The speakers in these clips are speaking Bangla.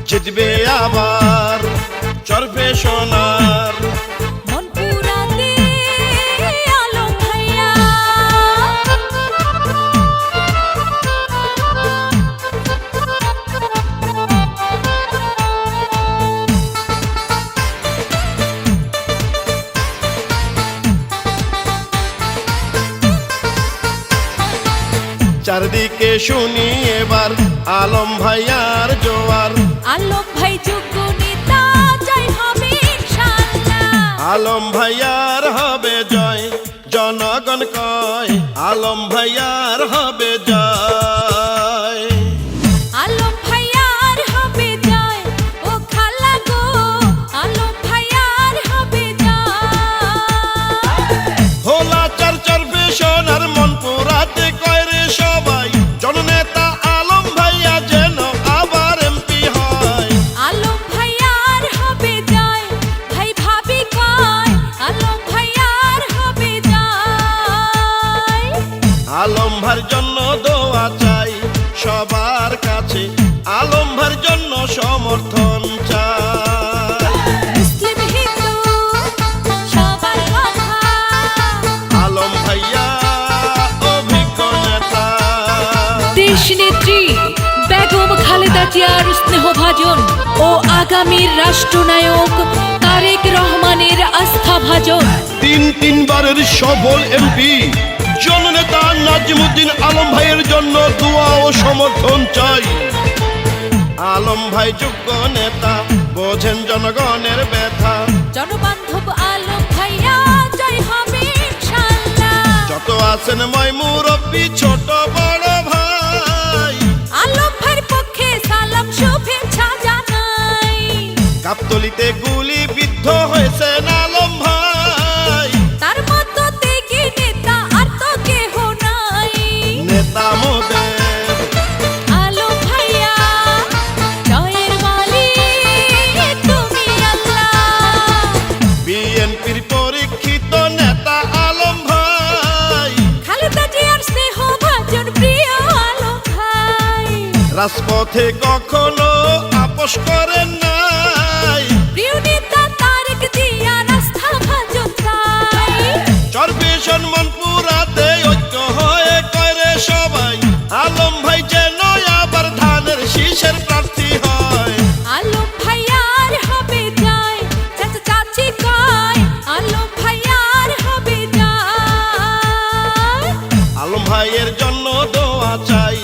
জিতবে আবার চরবে সোনার মনপুরাতে আলম ভাইয়া চারদিকে শুনি এবার আলম ভাইয়ার জোয়ার আলম ভাই যোগ্য নেতা জয় হবে ইনশাআল্লাহ আলম ভাইয়ার হবে জয় জনগণ কয় আলম ভাইয়ার হবে জয় আলম ভাইয়ার হবে জয় ও খালা গো আলম ভাইয়ার হবে জয় ভোলা চার চরবে সোনার মনপুরাতে কয় রে সবাই জননেতা আলম ভাইয়া যেন আবার এমপি হয় আলম ভাইয়ার হবে জয় ভাই ভাবি কয় আলম ভাইয়ার হবে জয় আলম ভাইয়ের জন্য দোয়া চাই সবার কাছে আলম ভাইয়ের জন্য সমর্থন চাই মুসলিম হিন্দু সবার কথা আলম ভাইয়া অভিজ্ঞ নেতা দেশনেত্রী বেগম খালেদা জিয়ার স্নেহভাজন ও আগামীর রাষ্ট্রনায়ক তারেক রহমানের আস্থাভাজন তিনবারের সফল এমপি জননেতা নাজিমুদ্দিন আলম ভাইয়ের জন্য দোয়া ও সমর্থন চাই আলম ভাই যোগ্য নেতা বোঝেন জনগণের ব্যথা জনবান্ধব আলম ভাইয়া জয় হবে ইনশাআল্লাহ যত আছেন ময় মুরব্বী ছোট বড় ভাই আলম ভাইয়ের পক্ষে সালাম শুভেচ্ছা জানাই গাবতলীতে গুলি বিদ্ধ হয়েছেন আলম ভাই তার মতো ত্যাগী নেতা আর তো কেহ নাই নেতা মোদের আলম ভাইয়া জয়ের মালিক তুমি আল্লাহ বিএনপির পরীক্ষিত নেতা আলম ভাই খালেদা জিয়ার স্নেহভাজন প্রিয় আলম ভাই রাজপথে কখনো আপোষ করেন নাই প্রিয় নেতা তারেক জিয়ার আস্থাভাজন তাই চরবে মনপুরাতে ঐক্য হয়ে করে সবাই আলম ভাই যেন আবার ধানের শীষের প্রার্থী হয় আলম ভাইয়ার হবে জয় চাচা চাচি কয় আলম ভাইয়ার হবে জয় আলম ভাইয়ের জন্য দোয়া চাই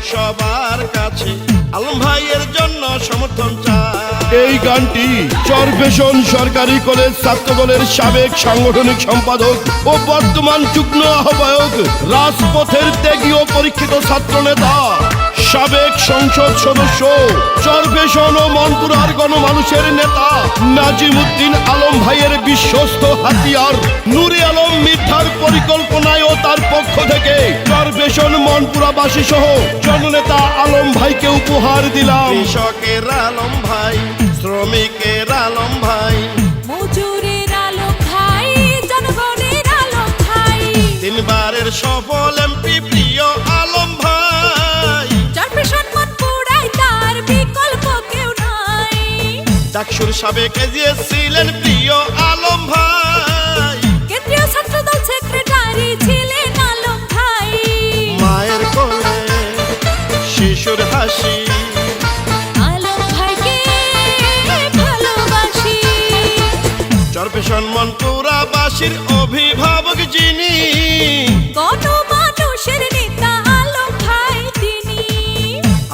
সবার কাছে আলম ভাইয়ের জন্য সমর্থন চাই এই গানটি চরবেশন সরকারি কলেজ ছাত্রদলের সাবেক সাংগঠনিক সম্পাদক ও বর্তমান যুগ্ম আহ্বায়ক রাজপথের ত্যাগী ও পরীক্ষিত ছাত্র নেতা সাবেক সংসদ সদস্য চরবেশন ও মনপুরার গণমানুষের নেতা নাজিমুদ্দিন আলম ভাইয়ের বিশ্বস্ত হাতিয়ার নুরে আলম মির্ধার পরিকল্পনায় ও তার পক্ষ থেকে চরবেশন মনপুরাবাসী সহ জননেতা আলম ভাইকে উপহার দিলাম কৃষকের আলম ভাই শ্রমিকের আলম ভাই মজুরের আলম ভাই জনগণের আলম ভাই তিনবারের সফল এমপি প্রিয় আলম ভাই চরপেশন মনপুরায় তার বিকল্প কেউ নাই ডাকসুর সাবেক এজিএস ছিলেন প্রিয় আলম ভাই কেন্দ্রীয় ছাত্রদল সেক্রেটারি ছিলেন আলম ভাই মায়ের কোলে শিশুর হাসি আলম ভাইকে ভালোবাসি চরপেশন মনপুরাবাসীর অভিভাবক যিনি গণমানুষের নেতা আলম ভাই তিনি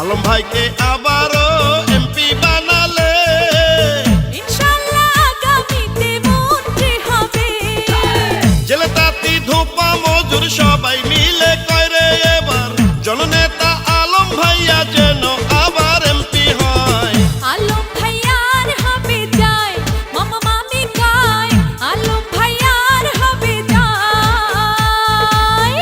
আলম ভাইকে আবারও এমপি বানালে ইনশাআল্লাহ আগামীতে মন্ত্রী হবে জেলে তাঁতি ধোপা মজুর সবাই মিলে কয় রে এবার জননেতা আলম ভাইয়া যেন আবার এমপি হয় আলম ভাইয়ার হবে জয় মামা মামি কয় আলম ভাইয়ার হবে জয়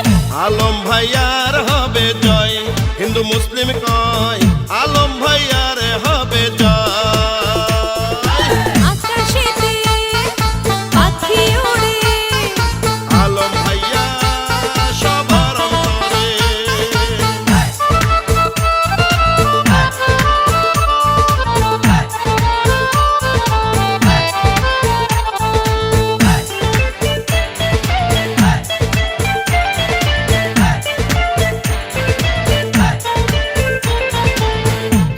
আলম ভাইয়ার হবে জয় হিন্দু মুসলিম কয় আলম ভাইয়ার হবে জয় আকাশেতে পাখি ওড়ে আলম ভাইয়া সবার অন্তরে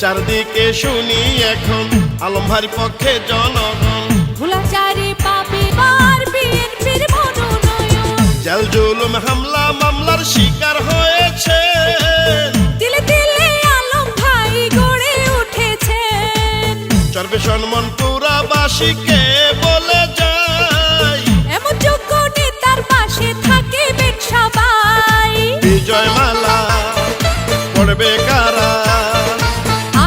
চারদিকে শুনি এখন আলম ভাইয়ের পক্ষে জনগণ। ভোলাচারে পাবে বার বিএনপির মনোনয়ন। জেল জুলুম হামলা মামলার শিকার হয়েছে, দিলে দিলে আলম ভাই গড়ে উঠেছেন। চরবেশন মনপুরাবাসীকে বলে যায়, এমন যোগ্য নেতার পাশে থাকিবেন সবাই। বিজয় মালা পড়বে কারা,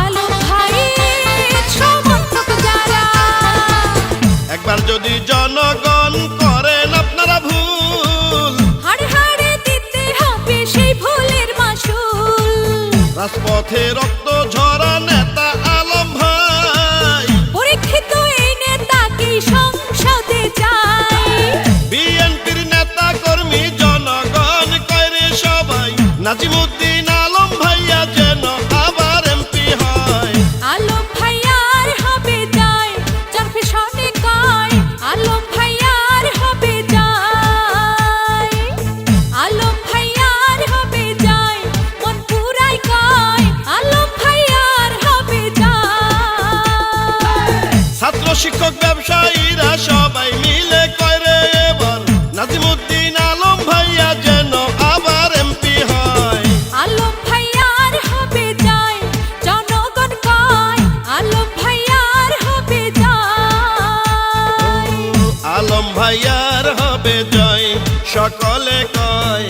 আলম ভাইয়ের সমর্থক যারা। একবার যদি জনগণ করেন আপনারা ভুল, হাড়ে হাড়ে দিতে হবে সেই ভুলের মাসুল। রাজপথে রক্ত ঝরা নেতা আলম ভাই, পরীক্ষিত এই নেতাকে সংসদে চাই। বিএনপির নেতা কর্মী জনগণ কয়রে সবাই, নাজিমুদ্দিন আলম ভাইয়া যেন আবার এমপি হয়। আলম ভাইয়ার হবে জয়, চরফেশনে কয় আলম ভাইয়ার হবে জয়। আলম ভাইয়ার হবে জয়, মন পুরাই কয় আলম ভাইয়ার হবে জয়। ছাত্র শিক্ষক ব্যবসায়ীরা সবাই মিলে কয়রে এবার, নাজিমুদ্দিন আলম ভাইয়া যেন আবার এমপি হয়। আলম ভাইয়ার হবে জয়, জনগণ কয় আলম ভাইয়ার হবে জয়। আলম ভাইয়ার হবে জয়, সকলে কয়